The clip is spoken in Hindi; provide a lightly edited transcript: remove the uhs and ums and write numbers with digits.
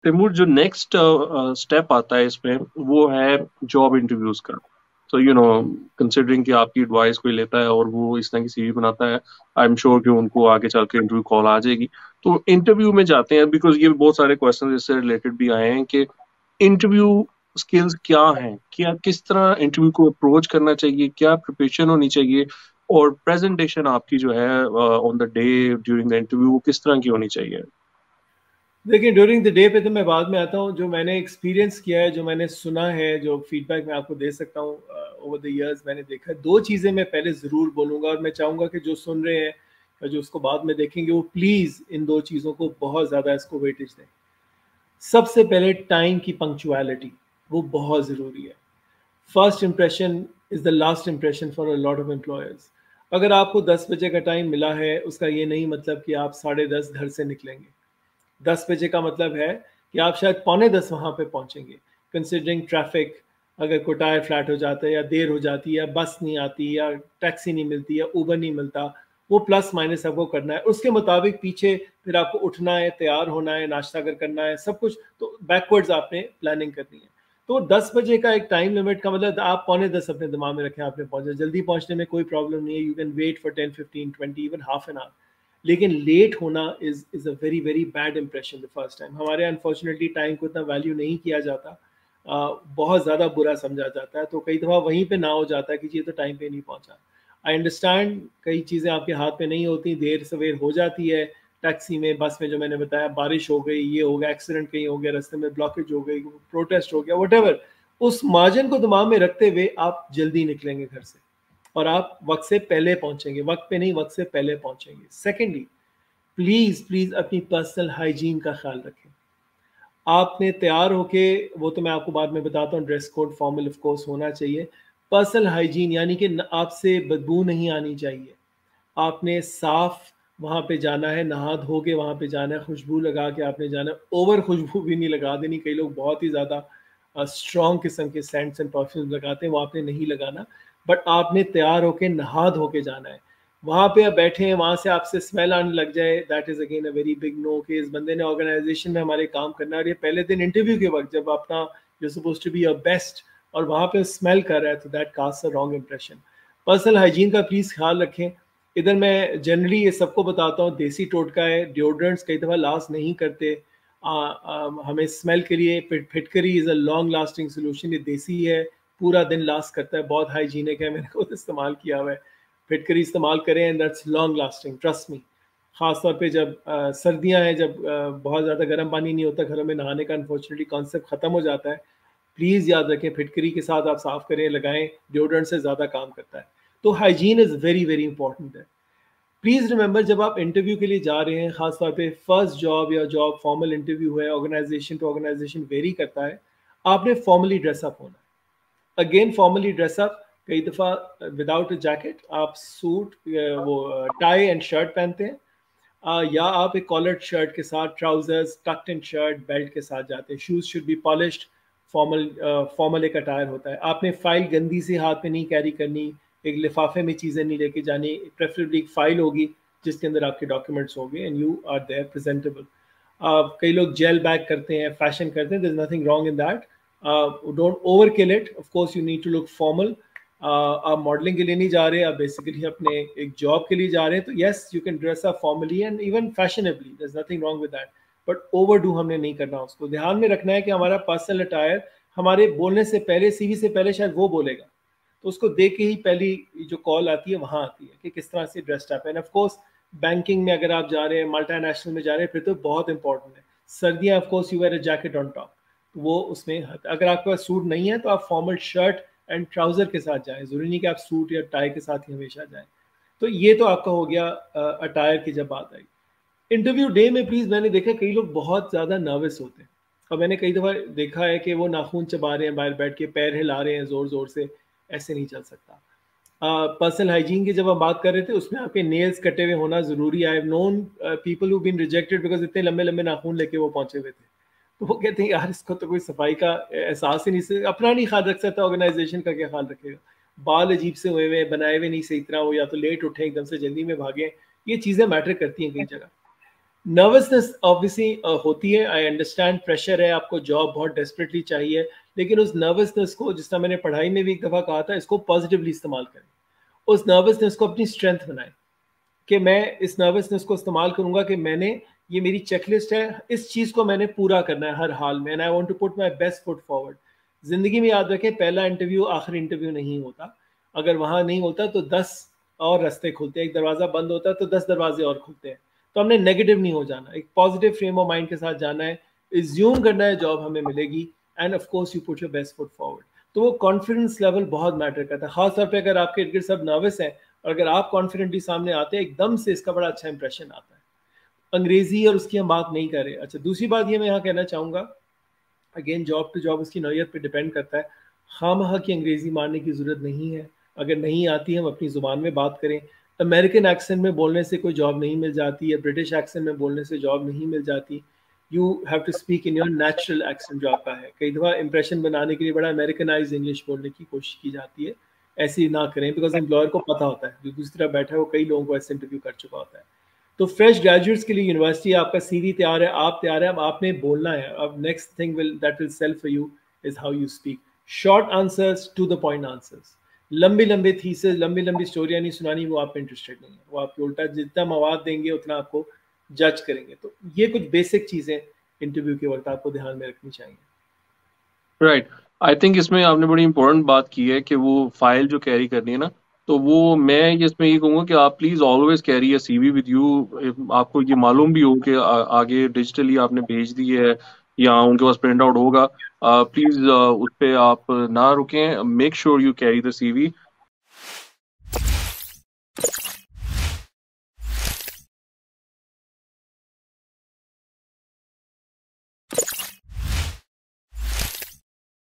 तैमूर, जो नेक्स्ट स्टेप आता है इसमें वो है जॉब इंटरव्यूज का। तो कंसिडरिंग कि आपकी एडवाइस कोई लेता है और वो इस तरह की सीवी बनाता है, आई एम श्योर कि उनको आगे चल के इंटरव्यू कॉल आ जाएगी। तो इंटरव्यू में जाते हैं, बिकॉज ये बहुत सारे क्वेश्चन इससे रिलेटेड भी आए हैं कि इंटरव्यू स्किल्स क्या हैं, क्या किस तरह इंटरव्यू को अप्रोच करना चाहिए, क्या प्रिपरेशन होनी चाहिए, और प्रेजेंटेशन आपकी जो है on the day during the interview वो किस तरह की होनी चाहिए। देखिए, ड्यूरिंग द डे पे तो मैं बाद में आता हूँ। जो मैंने एक्सपीरियंस किया है, जो मैंने सुना है, जो फीडबैक मैं आपको दे सकता हूँ ओवर द इयर्स मैंने देखा है, दो चीज़ें मैं पहले ज़रूर बोलूँगा, और मैं चाहूँगा कि जो सुन रहे हैं या जो उसको बाद में देखेंगे वो प्लीज़ इन दो चीज़ों को बहुत ज़्यादा इसको वेटेज दें। सबसे पहले टाइम की पंक्चुअलिटी, वो बहुत ज़रूरी है। First impression is the last impression for a lot of employers. अगर आपको 10 बजे का टाइम मिला है, उसका ये नहीं मतलब कि आप 10:30 घर से निकलेंगे। 10 बजे का मतलब है कि आप शायद पौने 10 वहाँ पे पहुँचेंगे। कंसिडरिंग ट्रैफिक, अगर कोई टायर फ्लैट हो जाता है या देर हो जाती है या बस नहीं आती या टैक्सी नहीं मिलती या उबर नहीं मिलता, वो प्लस माइनस आपको करना है। उसके मुताबिक पीछे फिर आपको उठना है, तैयार होना है, नाश्ता अगर करना है, सब कुछ तो बैकवर्ड्स आपने प्लानिंग करनी है। तो 10 बजे का एक टाइम लिमिट का मतलब आप पौने 10 अपने दिमाग में रखें, आपने पहुंचा। जल्दी पहुंचने में कोई प्रॉब्लम नहीं है, you can wait for 10, 15, 20, even half an hour. लेकिन लेट होना is a very very bad impression the first time. हमारे अनफॉर्चुनेटली टाइम को इतना वैल्यू नहीं किया जाता, बहुत ज़्यादा बुरा समझा जाता है। तो कई दफ़ा वहीं पे ना हो जाता है कि ये तो टाइम पे नहीं पहुंचा। आई अंडरस्टैंड कई चीज़ें आपके हाथ में नहीं होती, देर सवेर हो जाती है। टैक्सी में, बस में, जो मैंने बताया, बारिश हो गई, ये हो गया, एक्सीडेंट कहीं हो गया, रास्ते में ब्लॉकेज हो गई, प्रोटेस्ट हो गया, वट, उस मार्जिन को दिमाग में रखते हुए आप जल्दी निकलेंगे घर से और आप वक्त से पहले पहुंचेंगे, वक्त पे नहीं, वक्त से पहले पहुंचेंगे। सेकेंडली, प्लीज प्लीज अपनी पर्सनल हाइजीन का ख्याल रखें। आपने तैयार होके, वो तो मैं आपको बाद में बताता हूँ, dress code formal of course होना चाहिए। पर्सनल हाइजीन यानी कि आपसे बदबू नहीं आनी चाहिए। आपने साफ वहाँ पे जाना है, नहा धो के वहाँ पे जाना है, खुशबू लगा के आपने जाना है। ओवर खुशबू भी नहीं लगा देनी, कई लोग बहुत ही ज़्यादा स्ट्रॉन्ग किस्म के सेंट्स एंड परफ्यूम्स लगाते हैं, वो आपने नहीं लगाना। बट आपने तैयार होके नहा धो के जाना है। वहाँ पे आप बैठे हैं, वहाँ से आपसे स्मेल आने लग जाए, that is again a very big no, कि इस बंदे ने ऑर्गेनाइजेशन में हमारे काम करना है और ये पहले दिन इंटरव्यू के वक्त जब अपना you suppose to be your best और वहाँ पे स्मेल कर रहा है, तो that cast a wrong impression. Personal hygiene का प्लीज़ ख्याल रखें। इधर मैं जनरली ये सबको बताता हूँ, देसी टोटका है, डिओड्रेंट्स कई दफ़ा लास्ट नहीं करते। हमें स्मेल के लिए फिटकरी is a long lasting solution, ये देसी है, पूरा दिन लास्ट करता है, बहुत हाइजीनिक है, मैंने खुद इस्तेमाल किया हुआ है। फिटकरी इस्तेमाल करें and that's long lasting, trust me. ख़ासतौर पे जब सर्दियाँ हैं, जब बहुत ज़्यादा गर्म पानी नहीं होता घरों में, नहाने का अनफॉर्चुनेटली कॉन्सेप्ट ख़त्म हो जाता है। प्लीज़ याद रखें, फिटकरी के साथ आप साफ़ करें, लगाएं, डिओड्रेंट से ज़्यादा काम करता है। तो hygiene is very very important है। प्लीज़ रिमेंबर, जब आप इंटरव्यू के लिए जा रहे हैं, खासतौर पे फर्स्ट जॉब या जॉब फॉर्मल इंटरव्यू है, ऑर्गेनाइजेशन टू ऑर्गेनाइजेशन वेरी करता है, आपने फॉर्मली ड्रेसअप होना है। अगेन फॉर्मली ड्रेसअप, कई दफ़ा विदाउट अ जैकेट आप सूट, वो टाई एंड शर्ट पहनते हैं, या आप एक कॉलर्ड शर्ट के साथ, trousers, talked in shirt, belt के साथ जाते हैं। Shoes should be polished. Formal formal एक अटायर होता है। आपने फाइल गंदी से हाथ में नहीं कैरी करनी, एक लिफाफे में चीज़ें नहीं लेके जानी, प्रेफरेबली एक फाइल होगी जिसके अंदर आपके डॉक्यूमेंट्स होंगे and you are there presentable. कई लोग जेल बैग करते हैं, फैशन करते हैं, there is nothing wrong in that. Don't overkill it, of course you need to look formal. आप मॉडलिंग के लिए नहीं जा रहे, आप बेसिकली अपने एक जॉब के लिए जा रहे हैं, तो yes you can dress up formally and even fashionably, there is nothing wrong with that. But overdo हमने नहीं करना। उसको ध्यान में रखना है कि हमारा पर्सनल अटायर हमारे बोलने से पहले, सीवी से पहले शायद वो बोलेगा, तो उसको देख के ही पहली जो कॉल आती है वहां आती है कि किस तरह से ड्रेस्ड अप है। एंड ऑफ कोर्स बैंकिंग में अगर आप जा रहे हैं, मल्टीनेशनल में जा रहे हैं, फिर तो बहुत इंपॉर्टेंट है। सर्दियां of course you wear a jacket on top, वो उसमें अगर आपके पास सूट नहीं है तो आप फॉर्मल शर्ट एंड ट्राउजर के साथ जाएं, जरूरी नहीं कि आप सूट या टाई के साथ ही हमेशा जाएं। तो ये तो आपका हो गया अटायर की जब बात आई। इंटरव्यू डे में प्लीज, मैंने देखा कई लोग बहुत ज्यादा नर्वस होते हैं और मैंने कई दफा देखा है कि वो नाखून चबा रहे हैं, बाहर बैठ के पैर हिला रहे हैं जोर जोर से। ऐसे नहीं चल सकता। पर्सनल हाइजीन की जब हम बात कर रहे थे, उसमें आपके नेल्स कटे हुए होना जरूरी है। I have known people who been rejected because इतने लंबे लंबे नाखून लेके वो पहुंचे हुए थे। तो वो कहते हैं यार इसको तो कोई सफाई का एहसास ही नहीं, से अपना नहीं ख्याल रख सकता, ऑर्गेनाइजेशन का क्या ख्याल रखेगा। बाल अजीब से हुए हुए, बनाए हुए नहीं सही तरह, हो या तो लेट उठे एकदम से, जल्दी में भागे, ये चीज़ें मैटर करती हैं कई जगह। नर्वसनेस ऑब्वियसली होती है, आई अंडरस्टैंड, प्रेशर है, आपको जॉब बहुत डेस्परेटली चाहिए, लेकिन उस नर्वसनेस को, जिस तरह मैंने पढ़ाई में भी एक दफ़ा कहा था, इसको पॉजिटिवली इस्तेमाल करें। उस नर्वसनेस को अपनी स्ट्रेंथ बनाएं कि मैं इस नर्वसनेस को इस्तेमाल करूंगा कि मैंने, ये मेरी चेकलिस्ट है, इस चीज़ को मैंने पूरा करना है हर हाल में, and I want to put my best foot forward. ज़िंदगी में याद रखें, पहला इंटरव्यू आखिरी इंटरव्यू नहीं होता। अगर वहाँ नहीं होता तो 10 और रास्ते खुलते हैं, एक दरवाज़ा बंद होता है तो 10 दरवाजे और खुलते हैं। तो हमने नेगेटिव नहीं हो जाना, एक पॉजिटिव फ्रेम ऑफ माइंड के साथ जाना है, इज्यूम करना है जॉब हमें मिलेगी, end of course you put your best foot forward. तो वो कॉन्फिडेंस लेवल बहुत मैटर करता है, खासतौर पे अगर आपके इर्द गिर्द सब नर्वस हैं और अगर आप कॉन्फिडेंटली सामने आते हैं, एकदम से इसका बड़ा अच्छा इंप्रेशन आता है। अंग्रेजी और उसकी हम बात नहीं कर रहे। अच्छा, दूसरी बात ये मैं यहाँ कहना चाहूँगा, अगेन जॉब टू जॉब उसकी नौयत पे डिपेंड करता है। खामखा की अंग्रेजी मारने की ज़रूरत नहीं है, अगर नहीं आती हम अपनी ज़ुबान में बात करें। अमेरिकन एक्सेंट में बोलने से कोई जॉब नहीं मिल जाती, या ब्रिटिश एक्सेंट में बोलने से जॉब नहीं मिल जाती। You have to speak in your natural accent जो आपका है। कई दफ़ा इंप्रेशन बनाने के लिए बड़ा अमेरिकनाइज इंग्लिश बोलने की कोशिश की जाती है, ऐसी ना करें, बिकॉज एम्प्लॉयर को पता होता है, जो दूसरी तरफ बैठा है वो कई लोगों को ऐसे इंटरव्यू कर चुका होता है। तो फ्रेश ग्रेजुएट्स के लिए यूनिवर्सिटी, आपका सीवी तैयार है, आप तैयार है, अब आपने बोलना है। अब next thing will that will sell for you is how you speak. Short answers, to the point answers. लंबी लंबी थीसिस, लंबी लंबी स्टोरियां नहीं सुनानी, वो आप इंटरेस्टेड नहीं है। वो आपके उल्टा जितना मवाद देंगे उतना आपको जज करेंगे। तो ये कुछ बेसिक चीजें इंटरव्यू के वक्त आपको ध्यान में रखनी चाहिए। राइट। आई थिंक इसमें आपने बड़ी इंपॉर्टेंट बात की है कि वो फाइल जो कैरी करनी है ना, तो वो मैं इसमें ये कहूँगा कि आप please always carry a CV with you. आपको ये मालूम भी हो कि आगे डिजिटली आपने भेज दी है या उनके पास प्रिंट आउट होगा, प्लीज़ उस पर आप ना रुकें, make sure you carry the CV.